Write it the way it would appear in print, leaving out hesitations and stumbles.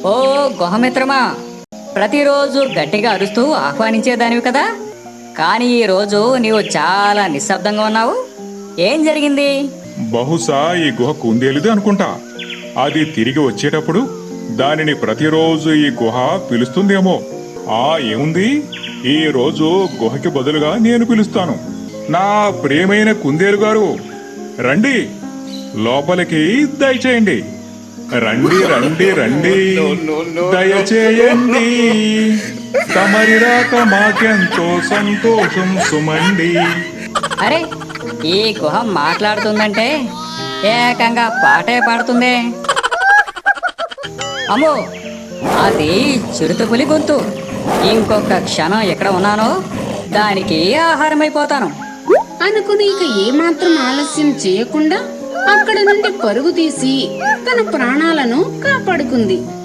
ఓ గుహమిత్రమా, ప్రతిరోజు గట్టిగా అరుస్తూ ఆహ్వానించేదానివి కదా. కానీ ఈ రోజు నీవు చాలా నిశ్శబ్దంగా ఉన్నావు. ఏం జరిగింది? బహుశా ఈ గుహ కుందేలుది అనుకుంటా. అది తిరిగి వచ్చేటప్పుడు దానిని ప్రతిరోజు ఈ గుహ పిలుస్తుందేమో. ఏముంది, ఈ రోజు గుహకి బదులుగా నేను పిలుస్తాను. నా ప్రియమైన కుందేలు గారు, రండి, లోపలికి దయచేయండి. రండి రండి రండి, దయచేయండి. తమరి రాక మాకెంతో సంతోషం సుమండి. అరే, ఈ గుహ మాట్లాడుతుందంటే ఏకంగా పాటే పాడుతుందే. అమ్మో, అది చిరుతపులి గొంతు. ఇంకొక క్షణం ఎక్కడ ఉన్నానో దానికి ఆహారమైపోతాను అనుకుని ఇక ఏమాత్రం ఆలస్యం చేయకుండా అక్కడ నుండి పరుగు తీసి తన ప్రాణాలను కాపాడుకుంది.